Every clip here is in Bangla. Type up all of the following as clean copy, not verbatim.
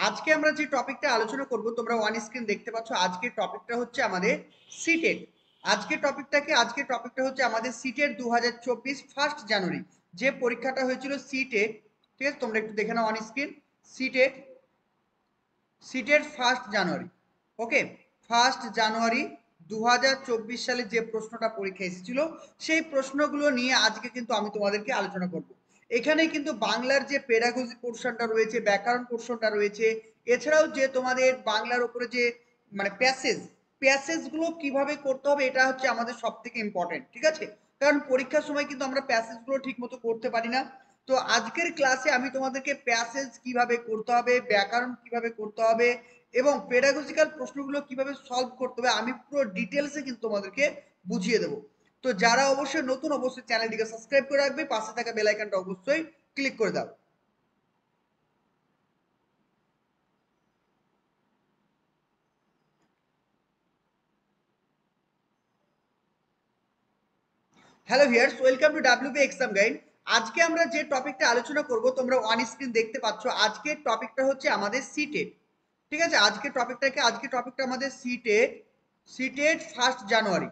আজকে আমরা যে টপিকটা আলোচনা করব তোমরা ওয়ান স্ক্রিন দেখতে পাচ্ছ। আজকের টপিকটা হচ্ছে আমাদের সিটেট। আজকের টপিকটা হচ্ছে আমাদের সিটেট 2024 ফার্স্ট জানুয়ারি যে পরীক্ষাটা হয়েছিল সিটেট। ঠিক আছে, তোমরা একটু দেখে নাও one screen. CTET CTET first January. Okay, first January 2024 সালে যে প্রশ্নটা পরীক্ষা এসেছিল সেই প্রশ্নগুলো নিয়ে আজকে কিন্তু আমি তোমাদেরকে আলোচনা করব। এখানে কিন্তু বাংলার যে পেডাগজি পোর্শনটা রয়েছে, ব্যাকরণ পোর্শনটা রয়েছে, এছাড়াও যে তোমাদের বাংলার উপরে যে মানে প্যাসেজগুলো কিভাবে করতে হবে এটা হচ্ছে আমাদের সব থেকে ইম্পর্টেন্ট। ঠিক আছে, কারণ পরীক্ষার সময় কিন্তু আমরা প্যাসেজগুলো ঠিক মতো করতে পারি না। তো আজকের ক্লাসে আমি তোমাদেরকে প্যাসেজ কিভাবে করতে হবে, ব্যাকরণ কিভাবে করতে হবে এবং পেডাগজিক্যাল প্রশ্নগুলো কিভাবে সলভ করতে হবে আমি পুরো ডিটেলসে কিন্তু তোমাদেরকে বুঝিয়ে দেবো। তো যারা অবশ্যই নতুন, অবশ্যই চ্যানেলটিকে সাবস্ক্রাইব করে রাখবে, পাশে থাকা বেল আইকনটা অবশ্যই ক্লিক করে দাও। Hello viewers, welcome to WB exam guide. আজকে আমরা যে টপিকটা আলোচনা করব তোমরা অন স্ক্রিন দেখতে পাচ্ছ। আজকের টপিকটা হচ্ছে আমাদের সিটেট। ঠিক আছে, আজকের টপিকটা আমাদের সিটেট। CTET first January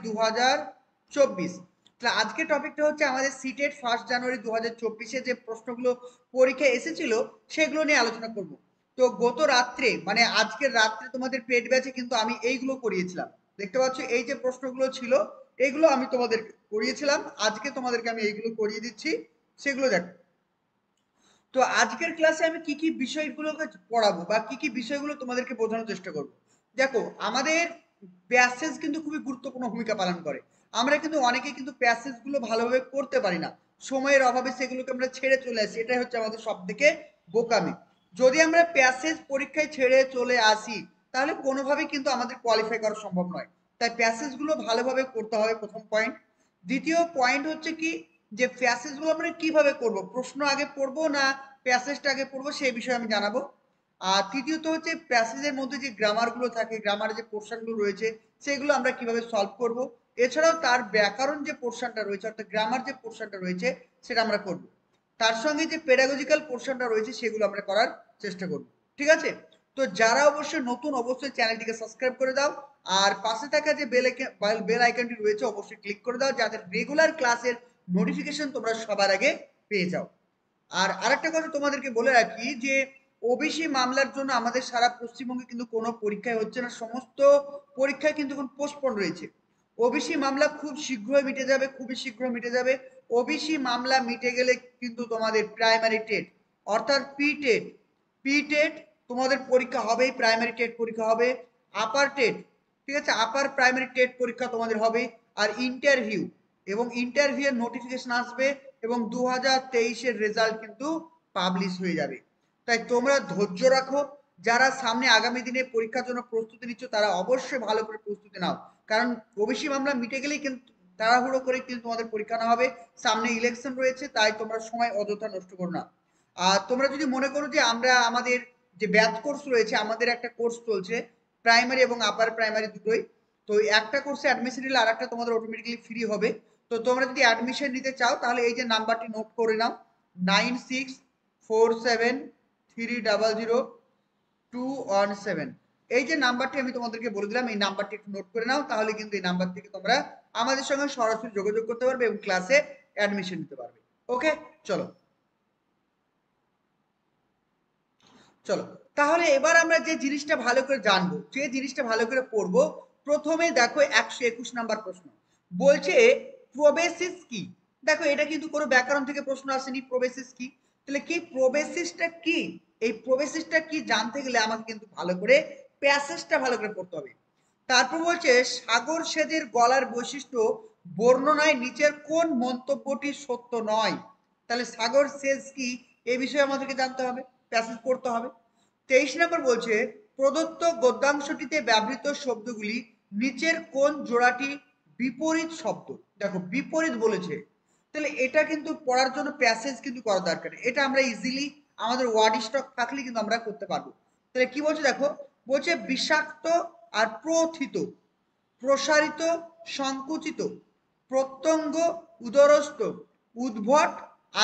2024। তাহলে আজকের টপিকটা হচ্ছে আমাদের সিটেট ফার্স্ট জানুয়ারি 2024-এ যে প্রশ্নগুলো পরীক্ষা এসেছিল সেগুলো নিয়ে আলোচনা করব। তো গত রাত্রে মানে আজকের রাত্রে তোমাদের পেড ব্যাচে কিন্তু আমি এইগুলো করিয়েছিলাম। দেখতে পাচ্ছ এই যে প্রশ্নগুলো ছিল এগুলো আমি তোমাদের করিয়েছিলাম। আজকে তোমাদেরকে আমি এইগুলো করিয়ে দিচ্ছি, সেগুলো দেখো। তো আজকের ক্লাসে আমি কি কি বিষয়গুলোকে পড়াবো বা কি কি বিষয়গুলো তোমাদেরকে বোঝানোর চেষ্টা করব। দেখো, আমাদের প্যাসেজ কিন্তু খুবই গুরুত্বপূর্ণ ভূমিকা পালন করে। আমরা কিন্তু অনেকে কিন্তু প্যাসেজগুলো ভালোভাবে করতে পারি না, সময়ের অভাবে সেগুলোকে আমরা ছেড়ে চলে আসি। এটাই হচ্ছে আমাদের সব থেকে বোকামি। যদি আমরা প্যাসেজ পরীক্ষায় ছেড়ে চলে আসি তাহলে কোনোভাবেই কিন্তু আমাদের কোয়ালিফাই করা সম্ভব নয়। তাই প্যাসেজগুলো ভালোভাবে করতে হবে, প্রথম পয়েন্ট। দ্বিতীয় পয়েন্ট হচ্ছে কি, যে প্যাসেজগুলো আমরা কিভাবে করব, প্রশ্ন আগে পড়বো না প্যাসেজটা আগে পড়বো সেই বিষয়ে আমি জানাবো। আর তৃতীয়ত হচ্ছে প্যাসেজের মধ্যে যে গ্রামারগুলো থাকে, গ্রামারের যে পোর্শনগুলো রয়েছে সেগুলো আমরা কিভাবে সলভ করব। এছাড়াও তার ব্যাকরণ যে পোর্শনটা রয়েছে অর্থাৎ গ্রামার যে পোর্শনটা রয়েছে সেটা আমরা করব। তার সঙ্গে যে পেডাগজিক্যাল পোর্শনটা রয়েছে সেগুলো আমরা করার চেষ্টা করব। ঠিক আছে, তো যারা অবশ্যই নতুন অবশ্যই চ্যানেলটিকে সাবস্ক্রাইব করে দাও আর পাশে থাকা যে বেল আইকনটি রয়েছে অবশ্যই ক্লিক করে দাও যাতে রেগুলার ক্লাসের নোটিফিকেশন তোমরা সবার আগে পেয়ে যাও। আর আরেকটা কথা তোমাদেরকে বলে রাখি যে ওবিসি মামলার জন্য আমাদের সারা পশ্চিমবঙ্গে কিন্তু কোনো পরীক্ষায় হচ্ছে না, সমস্ত পরীক্ষায় কিন্তু এখন পোস্টপোন রয়েছে। ওবিসি মামলা খুব শীঘ্রই মিটে যাবে, খুবই শীঘ্র মিটে যাবে। ওবিসি মামলা মিটে গেলে কিন্তু তোমাদের প্রাইমারি টেট অর্থাৎ পি টেট তোমাদের পরীক্ষা হবেই, প্রাইমারি টেট পরীক্ষা হবে। আপার টেট, ঠিক আছে, আপার প্রাইমারি টেট পরীক্ষা তোমাদের হবে। আর ইন্টারভিউ এর নোটিফিকেশন আসবে এবং 2023-এর রেজাল্ট কিন্তু পাবলিশ হয়ে যাবে। তাই তোমরা ধৈর্য রাখো। যারা সামনে আগামী দিনে পরীক্ষার জন্য প্রস্তুতি নিচ্ছ তারা অবশ্যই ভালো করে প্রস্তুতি নাও, কারণ ওবিসি মামলা মিটে গেলেই কিন্তু তাড়াহুড়ো করে কিন্তু তোমাদের পরীক্ষা না হবে। সামনে ইলেকশন রয়েছে, তাই তোমরা সময় অযথা নষ্ট করো না। আর তোমরা যদি মনে করো যে আমরা আমাদের যে ব্যাচ কোর্স রয়েছে, আমাদের একটা কোর্স চলছে প্রাইমারি এবং আপার প্রাইমারি দুটোই। তো একটা কোর্সে অ্যাডমিশন নিলে আর একটা তোমাদের অটোমেটিক্যালি ফ্রি হবে। তো তোমরা যদি অ্যাডমিশন নিতে চাও তাহলে এই যে নাম্বারটি নোট করে নাও, 9647300217। এই যে নাম্বারটি আমি তোমাদেরকে বলে দিলাম এই নাম্বারটি একটু নোট করে নাও, তাহলে কিন্তু এই নাম্বার থেকে তোমরা আমাদের সঙ্গে সরাসরি যোগাযোগ করতে পারবে এবং ক্লাসে অ্যাডমিশন নিতে পারবে। ওকে, চলো চলো তাহলে এবার আমরা যে জিনিসটা ভালো করে জানবো, যে জিনিসটা ভালো করে পড়বো, প্রথমে দেখো 121 নাম্বার প্রশ্ন বলছে প্রবেসিস কি। দেখো এটা কিন্তু কোনো ব্যাকরণ থেকে প্রশ্ন আসেনি, প্রবেসিস কি। তাহলে কি প্রবেসিসটা কি, এই প্রবেসিসটা কি জানতে গেলে আমাকে কিন্তু ভালো করে প্যাসেজটা ভালো করে পড়তে হবে। তারপর বলছে সাগর সেদের গলার বৈশিষ্ট্য বর্ণনায় নিচের কোন মন্তব্যটি সত্য নয়। তাহলে সাগর সেজ কি এই বিষয়ে আমাদেরকে জানতে হবে, প্যাসেজ পড়তে হবে। 23 নম্বর বলছে প্রদত্ত গদ্যাংশটিতে ব্যবহৃত শব্দগুলি নিচের কোন জোড়াটি বিপরীত শব্দ। দেখো বিপরীত বলেছে, তাহলে এটা কিন্তু পড়ার জন্য প্যাসেজ কিন্তু করা দরকার। এটা আমরা ইজিলি আমাদের ওয়ার্ড স্টক থাকলে কিন্তু আমরা করতে পারবো। তাহলে কি বলছে দেখো, বলছে বিষাক্ত আর প্রথিত, প্রসারিত, সংকুচিত, প্রত্যঙ্গ, উদরস্থ, উদ্ভট,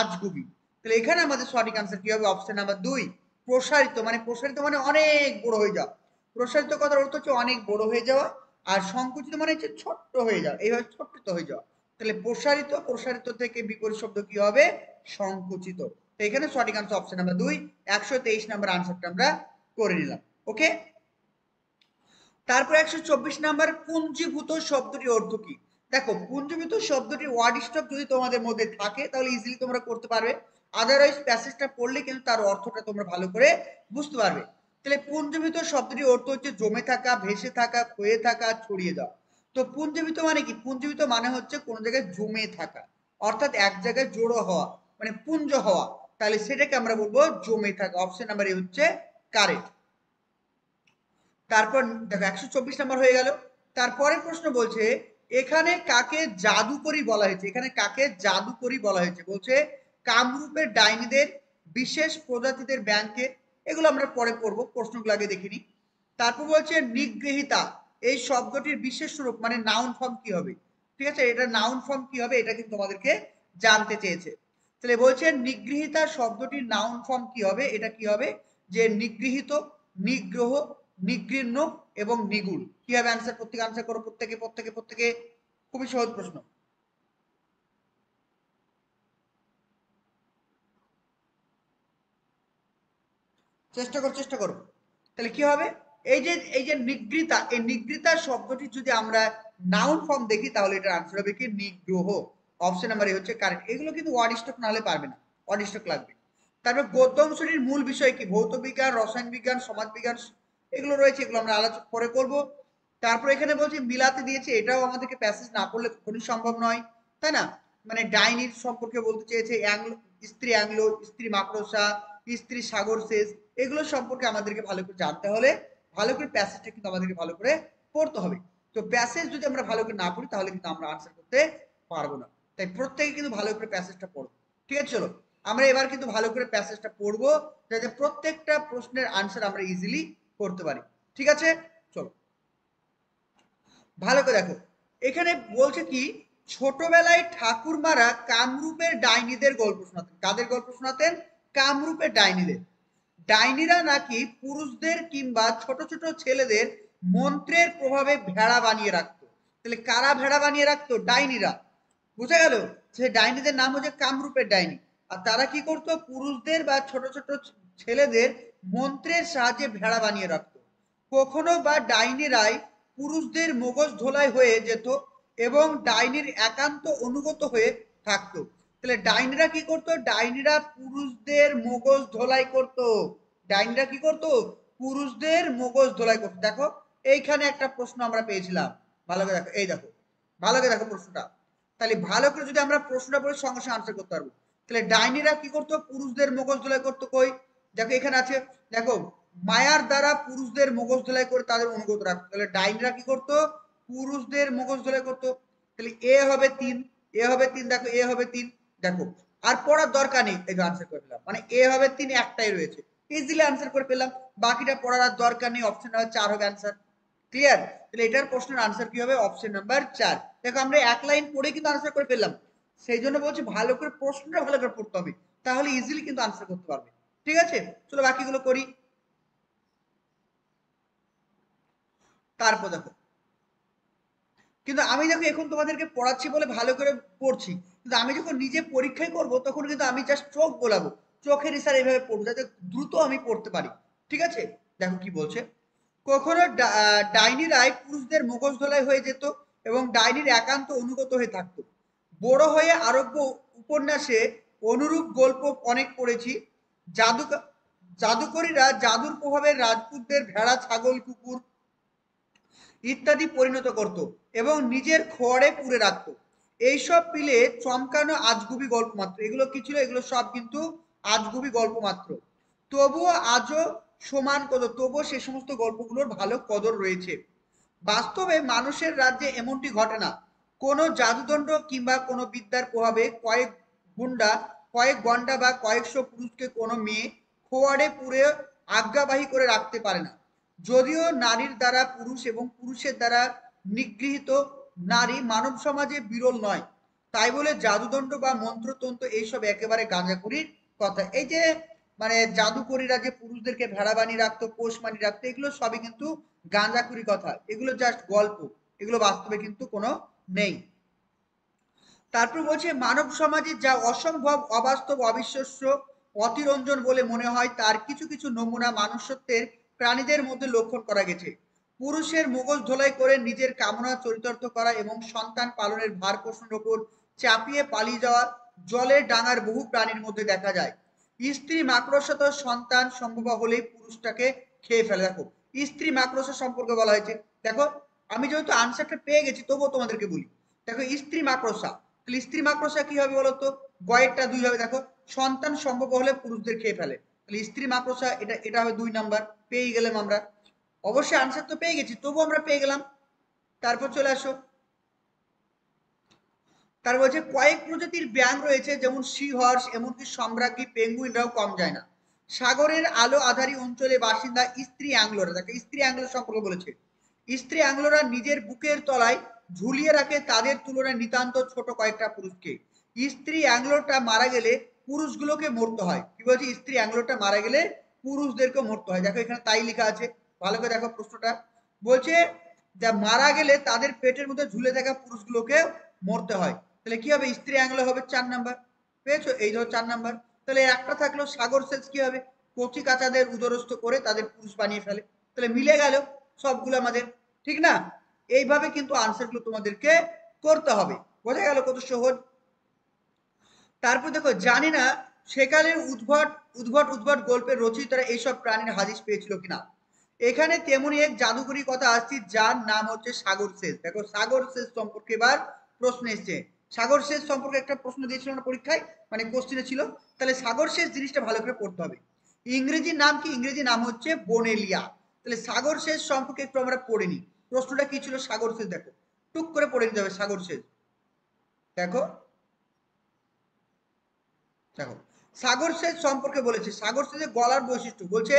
আজগুবি। তাহলে এখানে আমাদের সঠিক আনসার কি হবে? অপশন নাম্বার 2, প্রসারিত। মানে প্রসারিত মানে অনেক বড় হয়ে যাওয়া। প্রসারিত কথার অর্থ হচ্ছে অনেক বড় হয়ে যাওয়া, আর সংকুচিত মানে হচ্ছে ছোট্ট হয়ে যাওয়া, এইভাবে ছোট্ট হয়ে যাওয়া। তাহলে প্রসারিত, প্রসারিত থেকে বিপরীত শব্দ কি হবে? সংকুচিত। তো এখানে সঠিক আনসার অপশন নাম্বার 2, 123 নাম্বার আনসারটা আমরা করে নিলাম। ওকে, তারপর 124 নাম্বার, পুঞ্জীভূত শব্দটির অর্থ কি? দেখো, পুঞ্জীভূত শব্দটির ওয়ার্ড স্টক যদি তোমাদের মধ্যে থাকে তাহলে ইজিলি তোমরা করতে পারবে, আদারওয়াইজ প্যাসেজটা পড়লে কিন্তু তার অর্থটা তোমরা ভালো করে বুঝতে পারবে। তাহলে পুঞ্জীভূত শব্দটির অর্থ হচ্ছে জমে থাকা, ভেসে থাকা, ক্ষয়ে থাকা, ছড়িয়ে যাওয়া। তো পুঞ্জীভূত মানে কি? পুঞ্জীভূত মানে হচ্ছে কোন জায়গায় জমে থাকা, অর্থাৎ এক জায়গায় জড়ো হওয়া, মানে পুঞ্জ হওয়া। তাহলে সেটাকে আমরা বলবো জমে থাকা। অপশন নাম্বার এ হচ্ছে কারেক্ট। তারপর দেখো 124 নাম্বার হয়ে গেল। তারপরের প্রশ্ন বলছে, এখানে কাকে জাদুকরি বলা হয়েছে? এখানে কাকে জাদুকরি বলা হয়েছে? বলছে কামরূপের ডাইনিদের, বিশেষ প্রজাতিদের ব্যাংকে। এগুলো আমরা পরে পড়বো, প্রশ্নগুলো আগে দেখিনি। তারপর বলছে নিগৃহীতা, এই শব্দটির বিশেষ রূপ মানে নাউন ফর্ম কি হবে? ঠিক আছে, এটা নাউন ফর্ম কি হবে এটা কিন্তু তোমাদেরকে জানতে চেয়েছে। তাহলে বলছে নিগৃহীতা শব্দটির নাউন ফর্ম কি হবে? এটা কি হবে? যে নিগৃহীত, নিগ্রহ, নিগৃহ্ণ এবং নিগুল। কি হবে অ্যান্সার? প্রত্যেকে আনসার করো, প্রত্যেকে প্রত্যেকে প্রত্যেকে। খুবই সহজ প্রশ্ন, চেষ্টা করো চেষ্টা করো। তাহলে কি হবে? এই যে নিগৃহীতা, এই নিগৃহীতা শব্দটি যদি আমরা নাউন ফর্ম দেখি তাহলে এটার আনসার হবে কি? নিগ্রহ। অপশন নাম্বার এ হচ্ছে কারেক্ট। এগুলো কিন্তু ওয়ার্ড স্টক না হলে পারবে না, ওয়ার্ড স্টক লাগবে। তারপর গদ্য অংশটির মূল বিষয় কি? ভৌত বিজ্ঞান, রসায়ন বিজ্ঞান, সমাজ বিজ্ঞান, এগুলো রয়েছে, এগুলো আমরা আলোচনা পরে করব। তারপর এখানে বলছে মিলাতে দিয়েছে, এটাও আমাদেরকে প্যাসেজ না পড়লে কখনোই সম্ভব নয়, তাই না? মানে ডাইনির সম্পর্কে বলতে চেয়েছে, অ্যাংলো, স্ত্রী অ্যাংলো, স্ত্রী মাকড়সা, স্ত্রী সাগর শেষ, এগুলো সম্পর্কে আমাদেরকে ভালো করে জানতে হলে ভালো করে প্যাসেজটা কিন্তু আমাদেরকে ভালো করে পড়তে হবে। তো প্যাসেজ যদি আমরা ভালো করে না পড়ি তাহলে কিন্তু আমরা আনসার করতে পারবো না। তাই প্রত্যেকে কিন্তু ভালো করে প্যাসেজটা পড়বো। ঠিক আছে, চলো আমরা এবার কিন্তু ভালো করে প্যাসেজটা পড়বো, যাতে প্রত্যেকটা প্রশ্নের আনসার আমরা ইজিলি করতে পারি। ঠিক আছে, চলো ভালো করে দেখো। এখানে বলছে কি, ছোটবেলায় ঠাকুরমারা কামরূপের ডাইনিদের গল্প শোনাতেন। কাদের গল্প শোনাতেন? কামরূপের ডাইনিদের। ডাইনিরা নাকি পুরুষদের কিংবা ছোট ছোট ছেলেদের মন্ত্রের প্রভাবে ভেড়া বানিয়ে রাখতো। তাহলে কারা ভেড়া বানিয়ে রাখতো? ডাইনিরা। বুঝা গেল? সে ডাইনিদের নাম হচ্ছে কামরূপের ডাইনি। আর তারা কি করতো? পুরুষদের বা ছোট ছোট ছেলেদের মন্ত্রের সাহায্যে ভেড়া বানিয়ে রাখতো। কখনো বা ডাইনিরাই পুরুষদের মগজ ধোলাই হয়ে যেত এবং ডাইনির একান্ত অনুগত হয়ে থাকতো। তাহলে ডাইনিরা কি করতো? ডাইনিরা পুরুষদের মগজ ধোলাই করতো। ডাইনিরা কি করতো? পুরুষদের মগজ ধোলাই করতো। দেখো এইখানে একটা প্রশ্ন আমরা পেয়েছিলাম, ভালো করে দেখো, এই দেখো, ভালো করে দেখো প্রশ্নটা। তাহলে ভালো করে যদি আমরা প্রশ্নটা পড়ে সঙ্গে সঙ্গে আনসার করতে পারবো। তাহলে ডাইনিরা কি করতো? পুরুষদের মগজ ধোলাই করতো। কই দেখো, এখানে আছে, দেখো, মায়ার দ্বারা পুরুষদের মগজ ধোলাই করে তাদের অনুগত রাখতো। তাহলে ডাইনিরা কি করতো? পুরুষদের মগজ ধোলাই করতো। তাহলে এ হবে 3, এ হবে 3, দেখো এ হবে 3। দেখো আর পড়ার দরকার নেই, এই আনসার করে ফেলাম, মানে এ হবে 3, একটাই রয়েছে, ইজিলি আনসার করে পেলাম। বাকিটা পড়ার আর দরকার নেই, অপশন নাম্বার 4 হবে আনসার। ক্লিয়ার? তাহলে এটার প্রশ্নের আনসার কি হবে? Option number 4। দেখো আমরা এক লাইন পড়ে কিন্তু আনসার করে ফেললাম। সেই জন্য বলছি ভালো করে প্রশ্নটা ভালো করে পড়তে হবে, তাহলে ইজিলি কিন্তু আনসার করতে পারবে। ঠিক আছে, চলো বাকিগুলো করি। তারপর দেখো, কিন্তু আমি দেখো এখন তোমাদেরকে পড়াচ্ছি বলে ভালো করে পড়ছি, কিন্তু আমি যখন নিজে পরীক্ষায় করব তখন কিন্তু আমি জাস্ট চোখ বোলাবো, চোখের ইশারা এইভাবে পড়বো যাতে দ্রুত আমি পড়তে পারি। ঠিক আছে, দেখো কি বলছে। কখনো ডাইনিরাই পুরুষদের মুখোশ ধোলাই হয়ে যেত এবং ডাইনির একান্ত অনুগত হয়ে থাকতো। বড় হয়ে আরব্য উপন্যাসে অনুরূপ গল্প অনেক পড়েছি। জাদু জাদুকরীরা জাদুর প্রভাবে রাজপুতদের ভেড়া, ছাগল, কুকুর ইত্যাদি পরিণত করত এবং নিজের খোয়ারে পুরে রাখত। এইসব পিলে চমকানো আজগুবি গল্প মাত্র। এগুলো কি ছিল? এগুলো সব কিন্তু আজগুবি গল্প মাত্র। তবুও আজও সমান কদর, তবুও সে সমস্ত গল্পগুলোর ভালো কদর রয়েছে। বাস্তবে মানুষের রাজ্যে এমনটি ঘটে না। কোনো জাদুদণ্ড কিংবা কোনো বিদ্যার প্রভাবে কয়েক গন্ডা বা কয়েকশো পুরুষকে কোনো মেয়ে খোয়ারে পুরে আজ্ঞাবাহী করে রাখতে পারে না। যদিও নারীর দ্বারা পুরুষ এবং পুরুষের দ্বারা নিগৃহীত নারী মানব সমাজে বিরল নয়, তাই বলে জাদুদণ্ড বা মন্ত্রতন্ত্র এইসব একেবারে গাঁজাখুরির কথা। এই যে মানে জাদুকরীরা যে পুরুষদেরকে ভেড়া বানিয়ে রাখতো, পোষ মানিয়ে রাখতো, এগুলো সবই কিন্তু গাঁজাখুরি কথা, এগুলো জাস্ট গল্প, এগুলো বাস্তবে কিন্তু কোনো নেই। তারপর বলছে মানব সমাজে যা অসম্ভব, অবাস্তব, অবিশ্বাস্য, অতিরঞ্জন বলে মনে হয় তার কিছু কিছু নমুনা মানুষত্বের প্রাণীদের মধ্যে লক্ষণ করা গেছে। পুরুষের মগজ ধোলাই করে নিজের কামনা চরিতার্থ করা এবং সন্তান পালনের ভার পোষণের ওপর চাপিয়ে পালিয়ে যাওয়া জলের ডাঙার বহু প্রাণীর মধ্যে দেখা যায়। স্ত্রী মাকড়সা সন্তান সম্ভব হলেই পুরুষটাকে খেয়ে ফেলে। দেখো স্ত্রী মাকড়সা সম্পর্কে বলা হয়েছে। দেখো আমি যেহেতু আনসারটা পেয়ে গেছি তবুও তোমাদেরকে বলি। দেখো স্ত্রী মাকড়সা, তাহলে স্ত্রী মাকড়সা কি হবে বলতো? গয়েরটা 2 হবে। দেখো সন্তান সম্ভব হলে পুরুষদের খেয়ে ফেলে, তাহলে স্ত্রী মাকড়সা, এটা এটা হবে 2 নাম্বার। পেয়ে গেলাম আমরা, অবশ্যই আনসার তো পেয়ে গেছি, তবু আমরা পেয়ে গেলাম। তারপর চলে আসো, তার বলছে কয়েক প্রজাতির ব্যাঙ রয়েছে যেমন সি হর্স, এমনকি সম্রাজ্ঞী পেঙ্গুইনরাও কম যায় না। সাগরের আলো আধারী অঞ্চলে বাসিন্দা স্ত্রী অ্যাংলোরা, দেখো স্ত্রী অ্যাংলো সম্পর্কে বলেছে। স্ত্রী অ্যাংলোরা নিজের বুকের তলায় ঝুলিয়ে রাখে তাদের তুলনায় নিতান্ত ছোট কয়েকটা পুরুষকে। স্ত্রী অ্যাংলোটা মারা গেলে পুরুষগুলোকে মরতে হয়। কি বলছে? স্ত্রী অ্যাংলোটা মারা গেলে পুরুষদেরকে মরতে হয়। দেখো এখানে তাই লেখা আছে, ভালো করে দেখো প্রশ্নটা। বলছে যা মারা গেলে তাদের পেটের মধ্যে ঝুলে থাকা পুরুষগুলোকে মরতে হয়। তাহলে কি হবে? স্ত্রী অ্যাংলো হবে 4 নাম্বার। পেয়েছো? এই ধরো 4 নাম্বার। তাহলে একটা থাকলো সাগর সেচ কি হবে? কচি কাচাদের উদরস্থ করে তাদের পুরুষ বানিয়ে ফেলে। তাহলে মিলে গেল সবগুলো আমাদের, ঠিক না? এইভাবে কিন্তু আনসারগুলো তোমাদেরকে করতে হবে। বোঝা গেল কত সহজ? তারপর দেখো জানি না সেকালের উদ্ভট উদ্ভট উদ্ভট গল্পের রচয়িতারা এইসব প্রাণীর হাদিস পেয়েছিল কিনা। এখানে তেমনি এক জাদুকরি কথা আসছি যার নাম হচ্ছে সাগর সেচ। দেখো সাগর সেচ সম্পর্কে এবার প্রশ্ন এসছে। সাগর সেচ সম্পর্কে একটা প্রশ্ন দিয়েছিল না পরীক্ষায়, মানে কোশ্চেনে ছিল। তাহলে সাগর সেচ জিনিসটা ভালো করে পড়তে হবে। ইংরেজি নাম কি? ইংরেজি নাম হচ্ছে বোনেলিয়া। তাহলে সাগর সেচ সম্পর্কে একটু আমরা পড়ে নিই। প্রশ্নটা কি ছিল? সাগর সেচ, দেখো টুক করে পড়ে নিতে হবে সাগর সেচ। দেখো দেখো সাগর সেচ সম্পর্কে বলেছে। সাগর সেচের গলার বৈশিষ্ট্য বলছে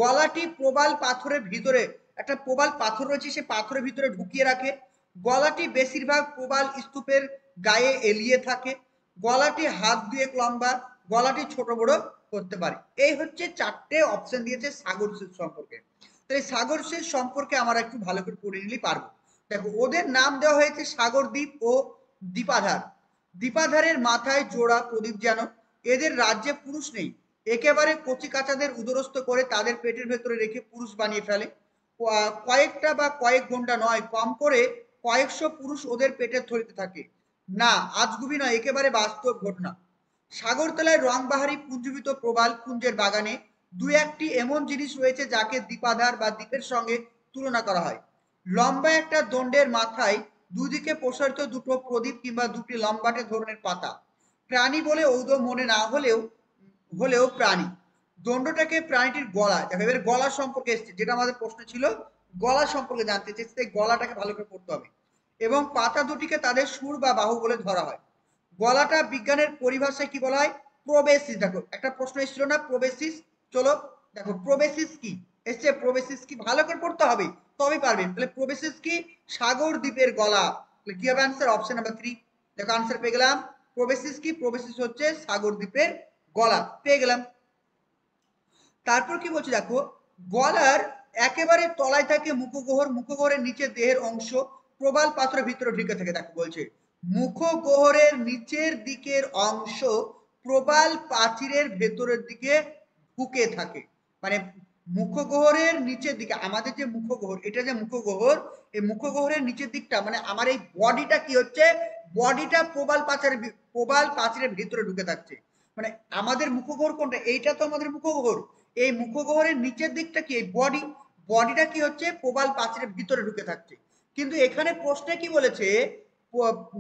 গলাটি প্রবাল পাথরের ভিতরে, একটা প্রবাল পাথর রয়েছে সে পাথরের ভিতরে ঢুকিয়ে রাখে। গলাটি বেশিরভাগ প্রবাল স্তূপের গায়ে এলিয়ে থাকে। গলাটি হাত দুয়েক লম্বা। গলাটি ছোট বড় করতে পারে। এই হচ্ছে 4টে অপশন দিয়েছে সাগর সেচ সম্পর্কে। তো এই সাগর সেচ সম্পর্কে আমরা একটু ভালো করে পড়ে নিলেই পারবো। দেখো ওদের নাম দেওয়া হয়েছে সাগরদ্বীপ ও দ্বীপাধার। দ্বীপাধারের মাথায় জোড়া প্রদীপ যেন। এদের রাজ্যে পুরুষ নেই। একেবারে কচি কাচাদের উদরস্থ করে তাদের পেটের ভেতরে রেখে পুরুষ বানিয়ে ফেলে। কয়েকটা বা কয়েক ঘন্টা নয়, কম করে কয়েকশো পুরুষ ওদের পেটের থলিতে থাকে। না আজগুবি নয়, একেবারে বাস্তব ঘটনা। সাগরতলায় রংবাহারি পুঞ্জীবিত প্রবাল পুঞ্জের বাগানে দু একটি এমন জিনিস রয়েছে যাকে দ্বীপাধার বা দ্বীপের সঙ্গে তুলনা করা হয়। লম্বা একটা দণ্ডের মাথায় দুদিকে প্রসারিত দুটো প্রদীপ কিংবা দুটি লম্বাটে ধরনের পাতা। প্রাণী বলে ঔদ মনে না হলেও হলেও প্রাণী। দণ্ডটাকে প্রাণীটির গলা, দেখো এবার গলা সম্পর্কে এসছে, যেটা আমাদের প্রশ্ন ছিল গলা সম্পর্কে জানতে চেয়েছে, তাই গলাটাকে ভালো করে পড়তে হবে। এবং পাতা দুটিকে তাদের সুর বা বাহু বলে ধরা হয়। গলাটা বিজ্ঞানের পরিভাষায় কি বলা হয়? প্রোবেসিস। দেখো একটা প্রশ্ন এসেছিল না প্রোবেসিস, চলো দেখো প্রোবেসিস কি এসছে। প্রোবেসিস কি ভালো করে পড়তে হবে তবেই পারবেন। তাহলে প্রোবেসিস কি? সাগর দ্বীপের গলা। তাহলে কি হবে আনসার? Option number 3। দেখো আনসার পেয়ে গেলাম। প্রোবেসিস কি? প্রোবেসিস হচ্ছে সাগর দ্বীপের গলা, পেয়ে গেলাম। তারপর কি বলছে দেখো গলার একেবারে তলায় থাকে মুখগহ্বর। মুখগহ্বরের নিচে দেহের অংশ প্রবাল পাথরের ভিতরে ঢুকে থাকে। দেখো বলছে মুখগহ্বরের নিচের দিকের অংশ প্রবাল প্রাচীরের ভেতরের দিকে ঢুকে থাকে। মানে মুখগহ্বরের নিচের দিকে, আমাদের যে মুখগহ্বর, এটা যে মুখগহ্বর, এই মুখগহ্বরের নিচের দিকটা মানে আমার এই বডিটা কি হচ্ছে? বডিটা প্রবাল প্রাচীরের ভিতরে ঢুকে থাকছে। মানে আমাদের মুখগহ্বর কোনটা? এইটা তো আমাদের মুখগহ্বর। এই মুখগহ্বরের নিচের দিকটা কি? এই বডি। বডিটা কি হচ্ছে? প্রবাল প্রাচীরের ভিতরে ঢুকে থাকছে। কিন্তু এখানে প্রশ্নে কি বলেছে?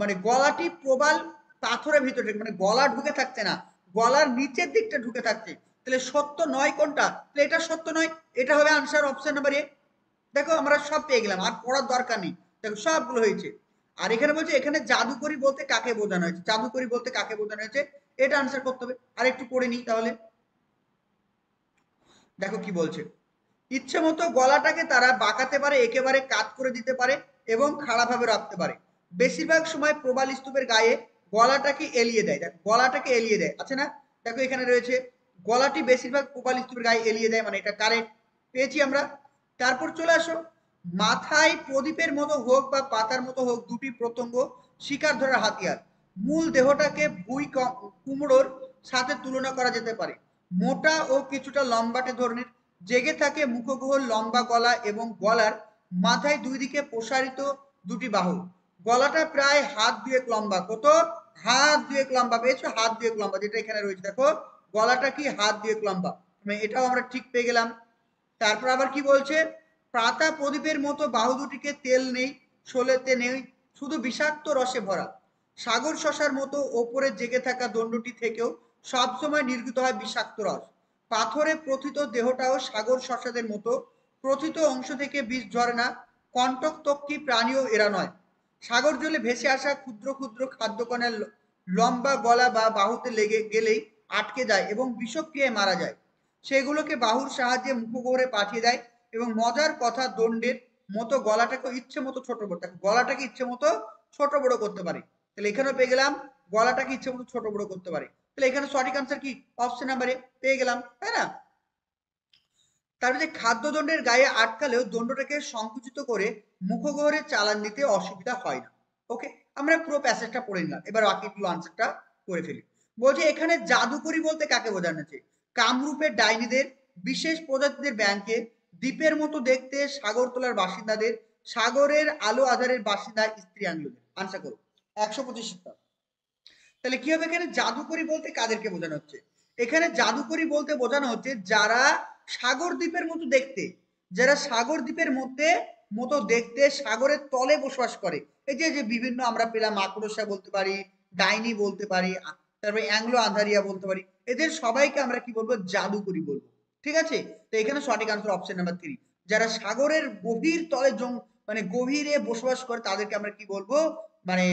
মানে গলাটি প্রবাল পাথরের ভিতরে, মানে গলা ঢুকে থাকছে না, গলার নিচের দিকটা ঢুকে থাকছে। তাহলে সত্য নয় কোনটা? তাহলে এটা সত্য নয়, এটা হবে আনসার অপশন নাম্বার এ। দেখো আমরা সব পেয়ে গেলাম, আর পড়ার দরকার নেই। দেখো সবগুলো হয়েছে। আর এখানে বলছে এখানে জাদুকরি বলতে কাকে বোঝানো হয়েছে? জাদুকরি বলতে কাকে বোঝানো হয়েছে এটা আনসার করতে হবে। আর একটু পড়ে নিই তাহলে। দেখো কি বলছে, ইচ্ছে মতো গলাটাকে তারা বাঁকাতে পারে, একেবারে কাত করে দিতে পারে এবং খাড়াভাবে রাখতে পারে। বেশিরভাগ সময় প্রবাল স্তূপের গায়ে গলাটাকে এলিয়ে দেয়। দেখ গলাটাকে এলিয়ে দেয় আছে না? দেখো এখানে রয়েছে গলাটি বেশিরভাগ প্রবাল স্তূপের গায়ে এলিয়ে দেয়, মানে এটা কারেক্ট পেয়েছি আমরা। তারপর চলে আসো, মাথায় প্রদীপের মতো হোক বা পাতার মতো হোক দুটি প্রত্যঙ্গ শিকার ধরার হাতিয়ার। মূল দেহটাকে ভুই কুমড়োর সাথে তুলনা করা যেতে পারে। মোটা ও কিছুটা লম্বাটে ধরনের, জেগে থাকে মুখগহ্বর, লম্বা গলা এবং গলার মাথায় দুই দিকে প্রসারিত দুটি বাহু। গলাটা প্রায় হাত দুয়েক লম্বা। কত? হাত দুয়েক লম্বা পেয়েছো, হাত দুয়েক লম্বা, যেটা এখানে রয়েছে দেখো গলাটা কি হাত দুয়েক লম্বা, মানে এটাও আমরা ঠিক পেয়ে গেলাম। তারপর আবার কি বলছে, পাতা প্রদীপের মতো বাহু দুটিকে তেল নেই, শোলেতে নেই, শুধু বিষাক্ত রসে ভরা। সাগর শশার মতো ওপরে জেগে থাকা দণ্ডটি থেকেও সবসময় নির্গত হয় বিষাক্ত রস। পাথরে প্রথিত দেহটাও সাগর শশাদের মতো, প্রথিত অংশ থেকে বিষ ঝরে না, কণ্টক ত্বকী প্রাণীও এরা নয়। সাগর জলে ভেসে আসা ক্ষুদ্র ক্ষুদ্র খাদ্যকণার লম্বা গলা বা বাহুতে লেগে গেলেই আটকে যায় এবং বিষক্রিয়ায় মারা যায়। সেগুলোকে বাহুর সাহায্যে মুখগহ্বরে পাঠিয়ে দেয় এবং মজার কথা, দণ্ডের মতো গলাটাকে ইচ্ছে মতো ছোট বড়, গলাটাকে ইচ্ছে মতো ছোট বড় করতে পারে। তাহলে এখানেও পেয়ে গেলাম গলাটাকে ইচ্ছে মতো ছোট বড় করতে পারে। তাহলে এখানে সঠিক আনসার কি? অপশন নাম্বারে পেয়ে গেলাম, তাই না? তারপরে খাদ্যদণ্ডের গায়ে আটকালেও দণ্ডটাকে সংকুচিত করে মুখগহ্বরে চালান দিতে অসুবিধা হয় না। ওকে, আমরা পুরো প্যাসেজটা পড়ে নিলাম, এবার বাকিগুলো আনসারটা করে ফেলি। বলছে এখানে জাদুকরি বলতে কাকে বোঝানো হচ্ছে? কামরূপের ডাইনিদের, বিশেষ প্রজাতিদের ব্যাংকে, দ্বীপের মতো দেখতে সাগরতলার বাসিন্দাদের, সাগরের আলো আধারের বাসিন্দা স্ত্রী আঙ্গুলদের। আনসার করো 125টা। তাহলে কি হবে এখানে? জাদুকরি বলতে কাদেরকে বোঝানো হচ্ছে? এখানে জাদুকরি বলতে বোঝানো হচ্ছে যারা সাগর দ্বীপের মতো দেখতে, যারা সাগর দ্বীপের মধ্যে মতো দেখতে সাগরের তলে বসবাস করে। এই যে যে বিভিন্ন আমরা পেলাম, মাকড়সা বলতে পারি, ডাইনি বলতে পারি, তারপরে অ্যাংলো আন্ধারিয়া বলতে পারি, এদের সবাইকে আমরা কি বলবো? জাদুকরি বলবো। ঠিক আছে, তো এখানে সঠিক আনসার অপশন নাম্বার 3, যারা সাগরের গভীর তলে মানে গভীরে বসবাস করে তাদেরকে আমরা কি বলবো? মানে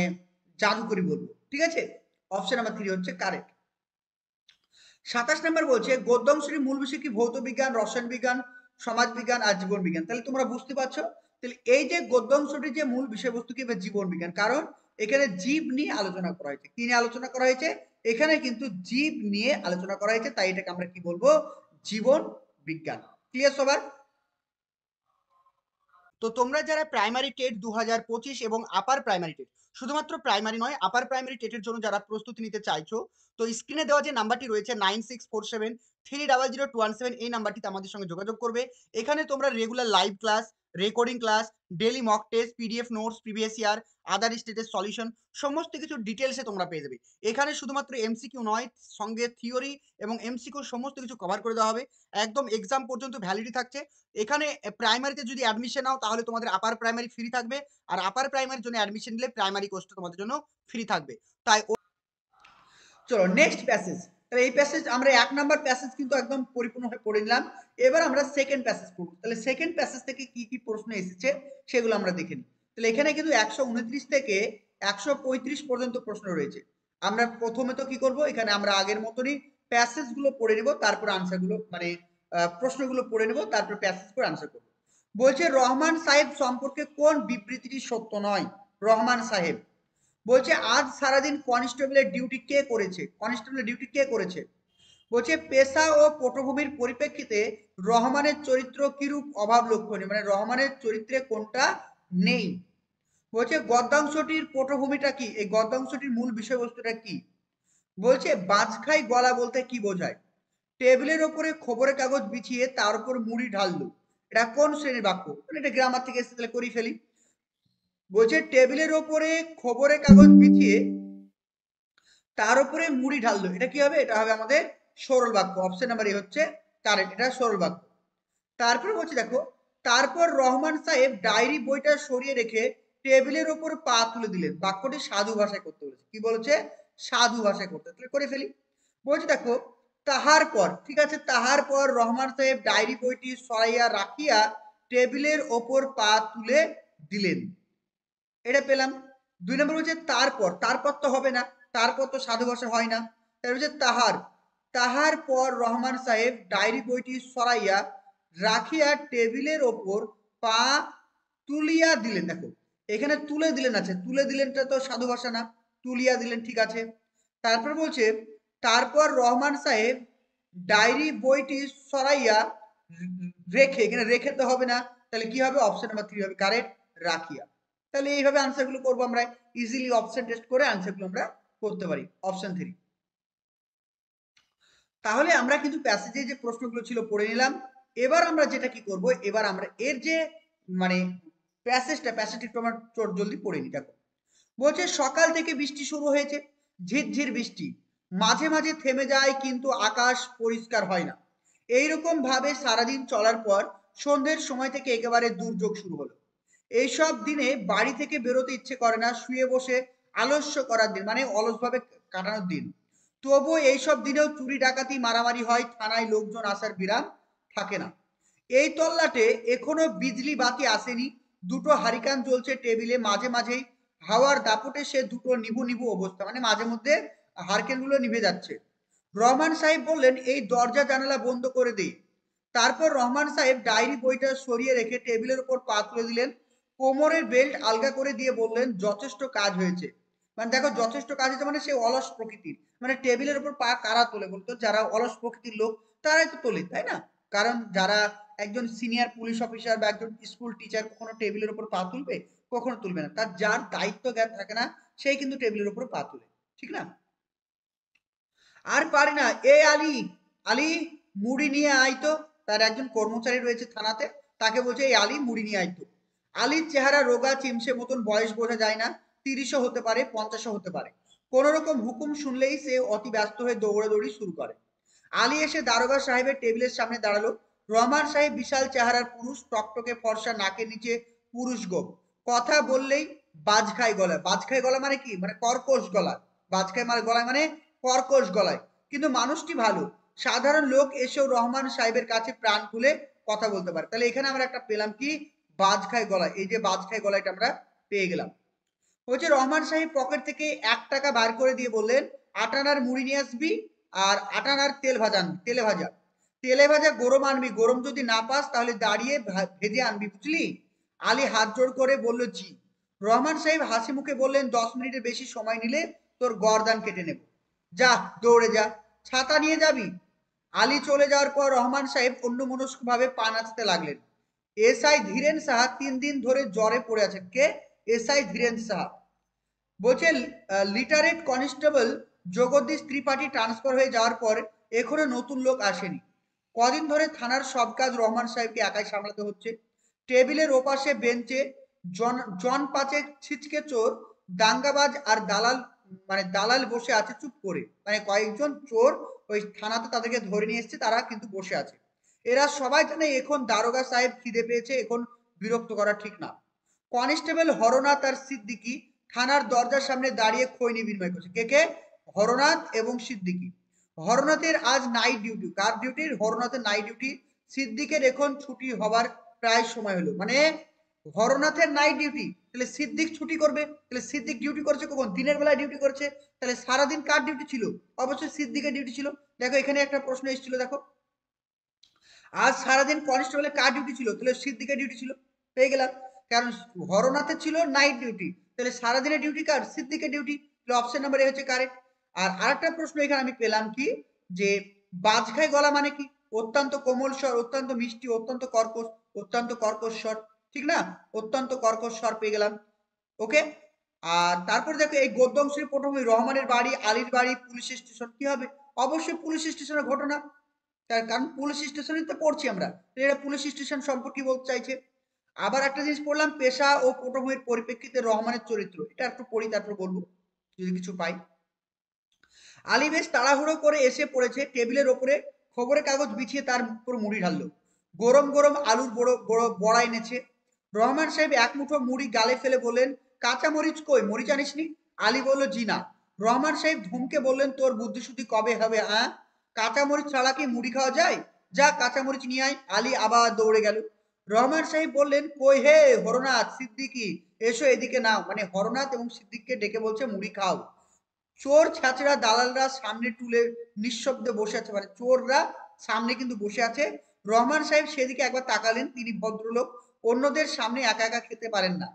জাদুকরি বলবো। ঠিক আছে, অপশন নাম্বার 3 হচ্ছে কারেক্ট। 27 নম্বর বলছে গদ্যাংশের মূল বিষয় কি? ভৌত বিজ্ঞান, রসায়ন বিজ্ঞান, সমাজ বিজ্ঞান আর জীবন বিজ্ঞান। তাহলে তোমরা বুঝতে পারছো, তাহলে এই যে গদ্যাংশটি যে মূল বিষয়বস্তু কি? জীবন বিজ্ঞান, কারণ এখানে জীব নিয়ে আলোচনা করা হয়েছে। কি নিয়ে আলোচনা করা হয়েছে? এখানে কিন্তু জীব নিয়ে আলোচনা করা হয়েছে, তাই এটাকে আমরা কি বলবো? জীবন বিজ্ঞান। ক্লিয়ার সবার? তো তোমরা যারা প্রাইমারি টেট 2025 এবং আপার প্রাইমারি টেট, শুধুমাত্র প্রাইমারি নয় আপার প্রাইমারি টেটের জন্য যারা প্রস্তুতি নিতে চাইছো, তো স্ক্রিনে দেওয়া যে নাম্বারটি রয়েছে 9647300217, এই নাম্বারটিতে আমাদের সঙ্গে যোগাযোগ করবে। এখানে তোমরা regular live class, recording class, daily mock test, PDF notes, previous year, other স্টেটের সলিউশন, সমস্ত কিছু ডিটেলসে তোমরা পেয়ে যাবে। এখানে শুধুমাত্র এমসিকিউ নয়, সঙ্গে থিওরি এবং এমসিকিউ সমস্ত কিছু কভার করে দেওয়া হবে। একদম এক্সাম পর্যন্ত ভ্যালিডিটি থাকছে। এখানে প্রাইমারিতে যদি অ্যাডমিশন নাও তাহলে তোমাদের আপার প্রাইমারি ফ্রি থাকবে, আর আপার প্রাইমারির জন্য অ্যাডমিশন নিলে প্রাইমারি কোর্সটা তোমাদের জন্য ফ্রি থাকবে। তাই চলো নেক্সট প্যাসেজ। তাহলে এই প্যাসেজ আমরা 1 নাম্বার প্যাসেজ কিন্তু একদম পরিপূর্ণভাবে পড়ে নিলাম। এবার আমরা সেকেন্ড প্যাসেজ পড়ব। তাহলে সেকেন্ড প্যাসেজ থেকে কি কি প্রশ্ন এসেছে সেগুলো আমরা দেখে নিই। তাহলে এখানে কিন্তু 129 থেকে 135 পর্যন্ত প্রশ্ন রয়েছে। আমরা প্রথমে তো কি করব, এখানে আমরা আগের মতনই প্যাসেজগুলো পড়ে নেব, তারপর আনসারগুলো মানে প্রশ্নগুলো পড়ে নেব, তারপর প্যাসেজ করে আনসার করব। বলছে রহমান সাহেব সম্পর্কে কোন বিবৃতিটি সত্য নয়? রহমান সাহেব বলছে আজ সারাদিন কনস্টেবলের ডিউটি কে করেছে? কনস্টেবলের ডিউটি কে করেছে? বলছে পেশা ও পটভূমির পরিপ্রেক্ষিতে রহমানের চরিত্র কিরূপ অভাব লক্ষণীয়, মানে রহমানের চরিত্রে কোনটা নেই? বলছে গদ্যাংশটির পটভূমিটা কি? এই গদ্যাংশটির মূল বিষয়বস্তুটা কি? বলছে বাজখাই গলা বলতে কি বোঝায়? টেবিলের ওপরে খবরের কাগজ বিছিয়ে তার উপর মুড়ি ঢাললো, এটা কোন শ্রেণীর বাক্য? মানে এটা গ্রামার থেকে এসে, তাহলে করি ফেলি। বলছে টেবিলের ওপরে খবরের কাগজ বিছিয়ে তার উপরে মুড়ি ঢাললো, এটা কি হবে? এটা হবে আমাদের সরল বাক্য। অপশন নাম্বার এ হচ্ছে কারেক্ট, এটা সরল বাক্য। তারপরে বলছি দেখো, তারপর রহমান সাহেব ডায়েরি বইটা সরিয়ে রেখে টেবিলের ওপর পা তুলে দিলেন। বাক্যটি সাধু ভাষায় করতে বলেছে। কি বলেছে? সাধু ভাষায় করতে। তাহলে করে ফেলি। বলছি দেখো, তাহার পর, ঠিক আছে, তাহার পর রহমান সাহেব ডায়েরি বইটি সরাইয়া রাখিয়া টেবিলের ওপর পা তুলে দিলেন, এটা পেলাম। 2 নম্বর হচ্ছে তারপর, তারপর তো হবে না, তারপর তো সাধু ভাষা হয় না। তার হচ্ছে তাহার, তাহার পর রহমান সাহেব ডায়েরি বইটি সরাইয়া রাখিয়া টেবিলের ওপর পা তুলিয়া দিলেন। দেখো এখানে তুলে দিলেন আছে, তুলে দিলেনটা তো সাধু ভাষা না, তুলিয়া দিলেন, ঠিক আছে। তারপর বলছে তারপর রহমান সাহেব ডায়েরি বইটি সরাইয়া রেখে, এখানে রেখে তো হবে না, তাহলে কি হবে, অপশন নাম্বার 3 হবে কারেক্ট, রাখিয়া। তাহলে এইভাবে আনসারগুলো করবো আমরা, ইজিলি অপশন টেস্ট করে আনসারগুলো আমরা করতে পারি, অপশন 3। তাহলে আমরা কিন্তু প্যাসেজে যে প্রশ্নগুলো ছিল পড়ে নিলাম। এবার আমরা যেটা কি করব, এবার আমরা এর যে মানে প্যাসেজটা একটু আমরা জলদি পড়ে নি। দেখো বলছে, সকাল থেকে বৃষ্টি শুরু হয়েছে, ঝিরঝির বৃষ্টি, মাঝে মাঝে থেমে যায় কিন্তু আকাশ পরিষ্কার হয় না। এইরকম ভাবে সারাদিন চলার পর সন্ধ্যের সময় থেকে একেবারে দুর্যোগ শুরু হলো। এইসব দিনে বাড়ি থেকে বেরোতে ইচ্ছে করে না, শুয়ে বসে আলস্য করার দিন, মানে অলসভাবে কাটানোর দিন। তবুও এইসব দিনেও চুরি ডাকাতি মারামারি হয়, থানায় লোকজন আসার বিরাম থাকে না। এই তল্লাটে এখনো বিজলি বাতি আসেনি, দুটো হারিকান জ্বলছে টেবিলে, মাঝে মাঝেই হাওয়ার দাপটে সে দুটো নিভু নিভু অবস্থা, মানে মাঝে মধ্যে হারকেন গুলো নিভে যাচ্ছে। রহমান সাহেব বললেন, এই দরজা জানালা বন্ধ করে দিই। তারপর রহমান সাহেব ডায়েরি বইটা সরিয়ে রেখে টেবিলের উপর পা তুলে দিলেন, কোমরের বেল্ট আলগা করে দিয়ে বললেন, যথেষ্ট কাজ হয়েছে। মানে দেখো, যথেষ্ট কাজ হয়েছে মানে সে অলস প্রকৃতির, মানে টেবিলের উপর পা কারা তোলে বলতো, যারা অলস প্রকৃতির লোক তারাই তো তোলে, তাই না? কারণ যারা একজন সিনিয়র পুলিশ অফিসার বা একজন স্কুল টিচার কখনো টেবিলের উপর পা তুলবে? কখনো তুলবে না। তার যার দায়িত্ব জ্ঞান থাকে না সেই কিন্তু টেবিলের উপর পা তুলে, ঠিক না? আর পারি না, এ আলী, আলী মুড়ি নিয়ে আয় তো। তার একজন কর্মচারী রয়েছে থানাতে, তাকে বলছে, এই আলী মুড়ি নিয়ে আয় তো। আলীর চেহারা রোগা চিমসে মতন, বয়স বোঝা যায় না, 30ও হতে পারে, 50ও হতে পারে। কোন রকম হুকুম শুনলেই সে অতি ব্যস্ত হয়ে দৌড়াদৌড়ি শুরু করে। আলী এসে দারোগা সাহেবের টেবিলের সামনে দাঁড়ালো। রহমান সাহেব বিশাল চেহারার পুরুষ, টকটকে ফর্সা, নাকের নিচে পুরুষ গোপ, কথা বললেই বাজ খায় গলায়। বাজ খায় গলা মানে কি, মানে কর্কশ গলা। বাজ খায় মানে গলায়, মানে কর্কশ গলায়। কিন্তু মানুষটি ভালো, সাধারণ লোক এসেও রহমান সাহেবের কাছে প্রাণ খুলে কথা বলতে পারে। তাহলে এখানে আমরা একটা পেলাম কি, বাজ খায় গলায়। এই যে বাজ খায় গলাটা আমরা পেয়ে গেলাম। হচ্ছে রহমান সাহেব পকেট থেকে 1 টাকা বার করে দিয়ে বললেন, আটানার মুড়ি নিয়ে আসবি, আর আটানার তেলে ভাজা, তেলে ভাজা গরম আনবি, গরম যদি না পাস তাহলে দাঁড়িয়ে ভেজে আনবি, বুঝলি? আলী হাত জোড় করে বলল, জি। রহমান সাহেব হাসি মুখে বললেন, 10 মিনিটের বেশি সময় নিলে তোর গর্দান কেটে নেব। যা, দৌড়ে যা। ছাতা নিয়ে যাবি? আলী চলে যাওয়ার পর রহমান সাহেব অন্যমনস্ক ভাবে পা নাচতে লাগলেন। এসআই ধীরেন সাহা 3 দিন ধরে জ্বরে পড়ে আছেন। কে? এসআই ধীরেন সাহা। বলছে, literate constable Jagdish Tripathi transfer হয়ে যাওয়ার পর এখনো নতুন লোক আসেনি। কদিন ধরে থানার সব কাজ রহমান সাহেবকে একাই সামলাতে হচ্ছে। টেবিলের ওপাশে বেঞ্চে জন জন পাঁচেক ছিচকে চোর, দাঙ্গাবাজ আর দালাল, মানে দালাল বসে আছে চুপ করে। মানে কয়েকজন চোর ওই থানাতে তাদেরকে ধরে নিয়ে এসছে, তারা কিন্তু বসে আছে। এরা সবাই জানে এখন দারোগা সাহেব খিদে পেয়েছে, এখন বিরক্ত করা ঠিক না। কনস্টেবল হরনাথ আর সিদ্দিকী থানার দরজার সামনে দাঁড়িয়ে খৈনি বিনিময় করছে। কে কে? হরনাথ এবং সিদ্দিকী। হরনাথের আজ নাইট ডিউটি। কার ডিউটি? হরনাথের নাইট ডিউটি। সিদ্দিকের এখন ছুটি হবার প্রায় সময় হলো। মানে হরনাথের নাইট ডিউটি, তাহলে সিদ্দিক ছুটি করবে। তাহলে সিদ্দিক ডিউটি করছে কখন? দিনের বেলায় ডিউটি করছে। তাহলে সারাদিন কার ডিউটি ছিল? অবশ্যই সিদ্দিকের ডিউটি ছিল। দেখো এখানে একটা প্রশ্ন এসেছিল, দেখো আজ সারাদিন কনস্টেবলের কার ডিউটি ছিল? তাহলে সিদ্দিকের ডিউটি ছিল। পেয়ে গেলাম, কারণ হরনাথের ছিল নাইট ডিউটি, তাহলে সারাদিনের ডিউটি কার? সিদ্দিকের ডিউটি। তাহলে অপশন নাম্বার এ হচ্ছে কারেক্ট। আর আরেকটা প্রশ্ন এখানে আমি পেলাম কি, যে বাজখাই গলা মানে কি? অত্যন্ত কোমল স্বর, অত্যন্ত মিষ্টি, অত্যন্ত কর্কশ, অত্যন্ত কর্কশ স্বর, ঠিক না? অত্যন্ত কর্কশ স্বর পেয়ে গেলাম। ওকে। আর তারপর দেখো, এই গদ্য অংশের প্রথমে রহমানের বাড়ি, আলীর বাড়ি, পুলিশ স্টেশন, কি হবে? অবশ্যই পুলিশ স্টেশনের ঘটনা, তার কারণ পুলিশ স্টেশনে তো পড়ছি আমরা, তো এটা পুলিশ স্টেশন সম্পর্কে বলতে চাইছে। আবার একটা জিনিস পড়লাম, পেশা ও পটভূমির পরিপ্রেক্ষিতে রহমানের চরিত্র, এটা একটু পড়ি তারপর বলবো যদি কিছু পাই। আলী বেশ তাড়াহুড়ো করে এসে পড়েছে, টেবিলের ওপরে খবরের কাগজ বিছিয়ে তার উপর মুড়ি ঢাললো। গরম গরম আলুর বড় বড় বড়া এনেছে। রহমান সাহেব এক মুঠো মুড়ি গালে ফেলে বললেন, কাঁচা মরিচ কই, মরিচ আনিসনি? আলী বলল, জি না। রহমান সাহেব ধমকে বললেন, তোর বুদ্ধিশুদ্ধি কবে হবে? কাঁচা মরিচ ছাড়া কি মুড়ি খাওয়া যায়? যা কাঁচা মরিচ নিয়ে আয়। আলী আবার দৌড়ে গেল। রহমান সাহেব বললেন, কই হে হরনাথ, সিদ্দিকি, এসো এদিকে নাও। মানে হরনাথ এবং সিদ্দিককে ডেকে বলছে, মুড়ি খাও। চোর ছাচড়া দালালরা সামনে টুলে নিঃশব্দে বসে আছে, মানে চোররা সামনে কিন্তু বসে আছে। রহমান সাহেব সেদিকে একবার তাকালেন, তিনি ভদ্রলোক, অন্যদের সামনে একা একা খেতে পারেন না।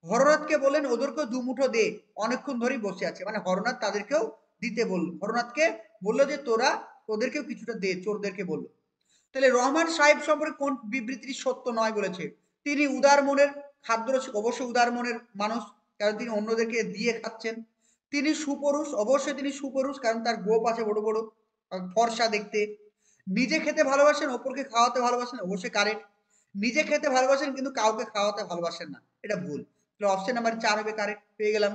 হরনাথকে বললেন, ওদেরকেও দুমুঠো দে, অনেকক্ষণ ধরেই বসে আছে। মানে হরনাথ তাদেরকেও দিতে বললো, হরনাথকে বললো যে তোরা তোদেরকেও কিছুটা দে, চোরদেরকে বললো। তাহলে রহমান সাহেব সম্পর্কে কোন বিবৃতিটি সত্য নয় বলেছে? তিনি উদার মনের খাদ্যরসিক, অবশ্যই উদার মনের মানুষ, কারণ তিনি অন্যদেরকে দিয়ে খাচ্ছেন। তিনি সুপুরুষ, অবশ্যই তিনি সুপুরুষ, কারণ তার গোপ আছে বড় বড়, ফর্সা দেখতে। নিজে খেতে ভালোবাসেন, অপরকে খাওয়াতে ভালোবাসেন, অবশ্যই কারেক্ট। নিজে খেতে ভালোবাসেন কিন্তু কাউকে খাওয়াতে ভালোবাসেন না, এটা ভুল। তাহলে অপশন নাম্বার 4 হবে কারেক্ট, পেয়ে গেলাম।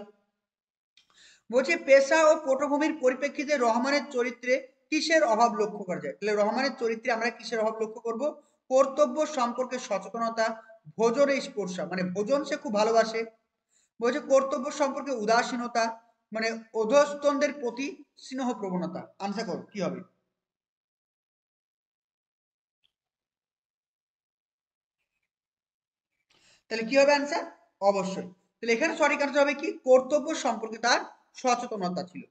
বলছে পেশা ও পটভূমির পরিপ্রেক্ষিতে রহমানের চরিত্রে কিসের অভাব লক্ষ্য করা যায়? তাহলে রহমানের চরিত্রে আমরা কিসের অভাব লক্ষ্য করব? কর্তব্য সম্পর্কে সচেতনতা, ভোজনে স্পর্শা, মানে ভোজন সে খুব ভালোবাসে। বলছে কর্তব্য সম্পর্কে উদাসীনতা, মানে অধস্তনদের প্রতি স্নেহ প্রবণতা। আনসার করো কি হবে? তাহলে কি হবে অ্যান্সার? অবশ্যই। তাহলে এখানে সঠিক আনসার হবে কি, কর্তব্য সম্পর্কে তার সচেতনতা ছিল।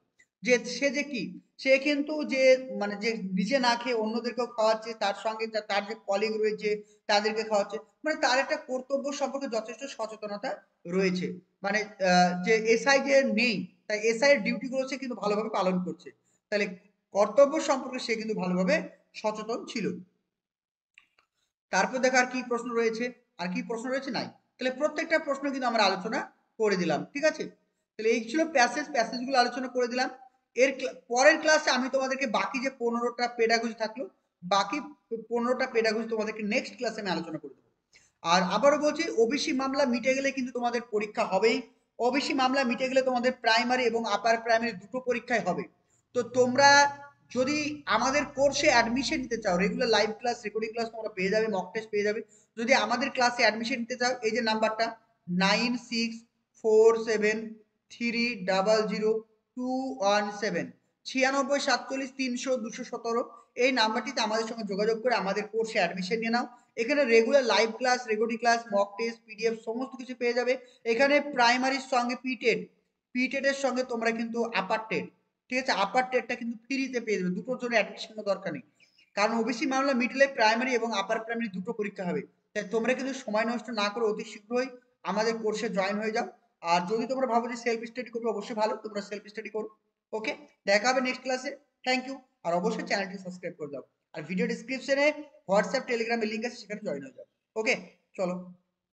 যে সে যে কি, সে কিন্তু যে মানে যে নিজে না খেয়ে অন্যদেরকেও খাওয়াচ্ছে, তার সঙ্গে তার যে কলিগ রয়েছে তাদেরকে খাওয়াচ্ছে, মানে তার একটা কর্তব্য সম্পর্কে যথেষ্ট সচেতনতা রয়েছে। মানে যে এসআই যে নেই, তাই এসআই এর ডিউটি গুলো সে কিন্তু ভালোভাবে পালন করছে। তাহলে কর্তব্য সম্পর্কে সে কিন্তু ভালোভাবে সচেতন ছিল। তারপর দেখো আর কি প্রশ্ন রয়েছে, আর কি প্রশ্ন রয়েছে নাই। তাহলে প্রত্যেকটা প্রশ্ন কিন্তু আমরা আলোচনা করে দিলাম, ঠিক আছে। তাহলে এই ছিল প্যাসেজগুলো আলোচনা করে দিলাম। এর পরের ক্লাসে আমি তোমাদেরকে বাকি যে 15টা পেডাগজি থাকলো, বাকি 15টা পেডাগজি তোমাদেরকে নেক্সট ক্লাসে আমি আলোচনা করে দেবো। আর আবারও বলছি, ওবিসি মামলা মিটে গেলে কিন্তু তোমাদের পরীক্ষা হবেই। ওবিসি মামলা মিটে গেলে তোমাদের প্রাইমারি এবং আপার প্রাইমারি দুটো পরীক্ষায় হবে। তো তোমরা যদি আমাদের কোর্সে অ্যাডমিশন নিতে চাও, regular live class, recording class তোমরা পেয়ে যাবে, মক টেস্ট পেয়ে যাবে। যদি আমাদের ক্লাসে অ্যাডমিশন নিতে চাও, এই যে নাম্বারটা 9647300217, 9647300217, এই নাম্বারটিতে আমাদের সঙ্গে যোগাযোগ করে আমাদের কোর্সে অ্যাডমিশন নিয়ে নাও। এখানে regular live class, recording class, mock test, PDF সমস্ত কিছু পেয়ে যাবে। এখানে প্রাইমারির সঙ্গে পিটেড, পিটেডের সঙ্গে তোমরা কিন্তু আপার টেট, ঠিক আছে, আপার টেটটা কিন্তু ফ্রিতে পেয়ে যাবে, দুটোর জন্য অ্যাডমিশনের দরকার নেই। কারণ ওবিসি মামলা মিডলে প্রাইমারি এবং আপার প্রাইমারি দুটো পরীক্ষা হবে। তাই তোমরা কিন্তু সময় নষ্ট না করে অতি শীঘ্রই আমাদের কোর্সে জয়েন হয়ে যাও। আর যদি তোমরা ভাবো যে সেলফ স্টাডি করবে, অবশ্যই ভালো, তোমরা সেলফ স্টাডি করো। ওকে, দেখা হবে নেক্সট ক্লাসে। Thank you. আর অবশ্যই চ্যানেলটি সাবস্ক্রাইব করে দাও। আর ভিডিও ডিসক্রিপশনে হোয়াটসঅ্যাপ টেলিগ্রামের লিঙ্ক আছে, সেখানে জয়েন হয়ে যাও। ওকে, চলো।